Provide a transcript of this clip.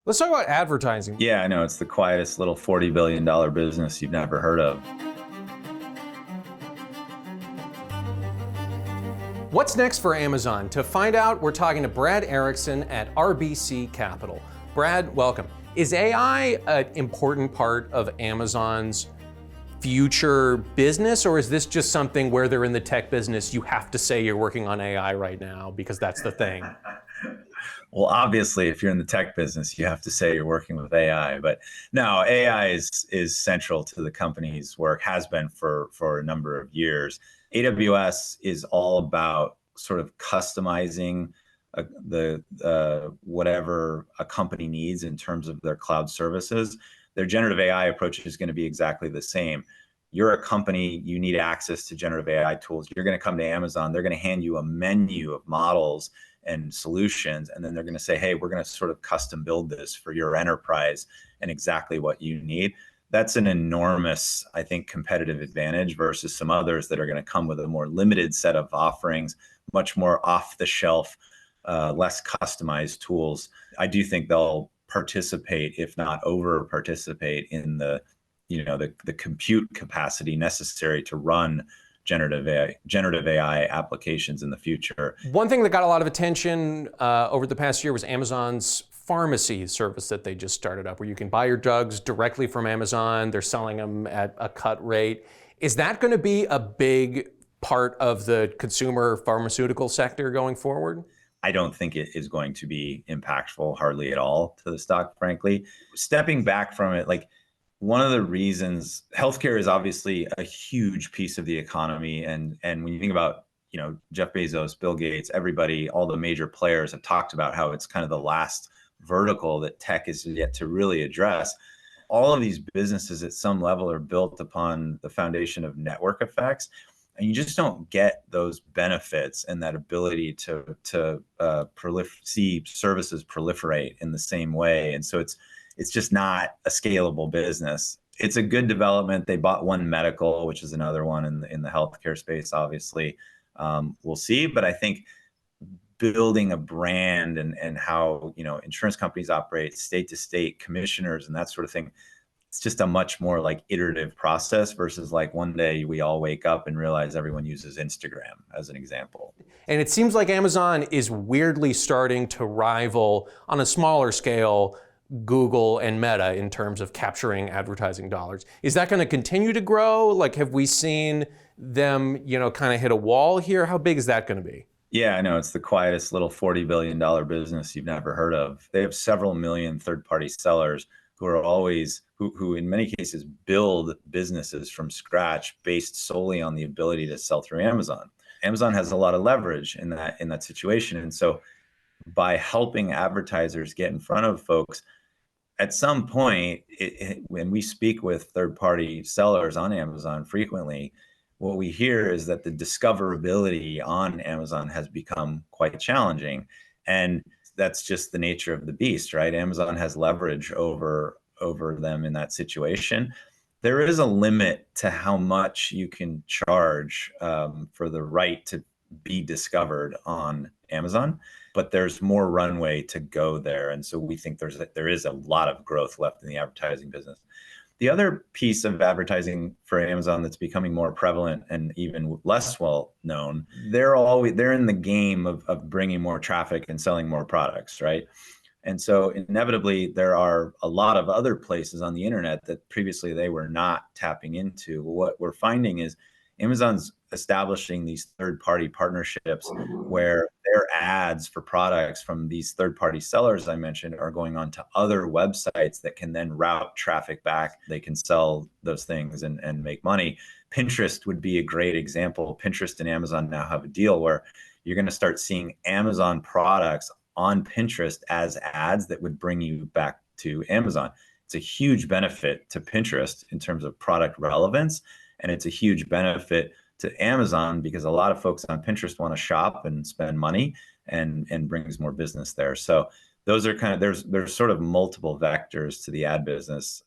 Let's talk about advertising. Yeah, I know. It's the quietest little $40 billion business you've never heard of. What's next for Amazon? To find out, we're talking to Brad Erickson at RBC Capital. Brad, welcome. Is AI an important part of Amazon's future business, or is this just something where they're in the tech business, you have to say you're working on AI right now because that's the thing? Well, obviously, if you're in the tech business, you have to say you're working with AI. But no, AI is central to the company's work, has been for a number of years. AWS is all about sort of customizing whatever a company needs in terms of their cloud services. Their generative AI approach is going to be exactly the same. You're a company, you need access to generative AI tools. You're going to come to Amazon, they're going to hand you a menu of models and solutions, and then they're going to say, hey, we're going to sort of custom build this for your enterprise and exactly what you need. That's an enormous, I think, competitive advantage versus some others that are going to come with a more limited set of offerings, much more off the shelf, less customized tools. I do think they'll participate, if not over participate, in the compute capacity necessary to run generative AI applications in the future. One thing that got a lot of attention over the past year was Amazon's pharmacy service that they just started up, where you can buy your drugs directly from Amazon. They're selling them at a cut rate. Is that going to be a big part of the consumer pharmaceutical sector going forward? I don't think it is going to be impactful hardly at all to the stock, frankly. Stepping back from it, like, one of the reasons healthcare is obviously a huge piece of the economy. And when you think about, Jeff Bezos, Bill Gates, everybody, all the major players have talked about how it's kind of the last vertical that tech is yet to really address. All of these businesses at some level are built upon the foundation of network effects. And you just don't get those benefits and that ability to see services proliferate in the same way. And so it's just not a scalable business. It's a good development. They bought One Medical, which is another one in the healthcare space, obviously. We'll see. But I think building a brand and how insurance companies operate, state to state, commissioners and that sort of thing, it's just a much more like iterative process versus like one day we all wake up and realize everyone uses Instagram, as an example. And it seems like Amazon is weirdly starting to rival, on a smaller scale, Google and Meta in terms of capturing advertising dollars. Is that going to continue to grow? Like, have we seen them, kind of hit a wall here? How big is that going to be? Yeah, I know. It's the quietest little $40 billion business you've never heard of. They have several million third-party sellers who are always, who in many cases build businesses from scratch based solely on the ability to sell through Amazon. Amazon has a lot of leverage in that situation. And so by helping advertisers get in front of folks, at some point, when we speak with third-party sellers on Amazon frequently, what we hear is that the discoverability on Amazon has become quite challenging. And that's just the nature of the beast, right? Amazon has leverage over them in that situation. There is a limit to how much you can charge for the right to be discovered on Amazon, but there's more runway to go there. And so we think there is a lot of growth left in the advertising business. The other piece of advertising for Amazon that's becoming more prevalent and even less well known, they're in the game of bringing more traffic and selling more products, right? And so inevitably, there are a lot of other places on the internet that previously they were not tapping into. What we're finding is Amazon's establishing these third-party partnerships where their ads for products from these third-party sellers I mentioned are going on to other websites that can then route traffic back. They can sell those things and make money. Pinterest would be a great example. Pinterest and Amazon now have a deal where you're going to start seeing Amazon products on Pinterest as ads that would bring you back to Amazon. It's a huge benefit to Pinterest in terms of product relevance. And it's a huge benefit to Amazon because a lot of folks on Pinterest want to shop and spend money and brings more business there. So those are there's sort of multiple vectors to the ad business.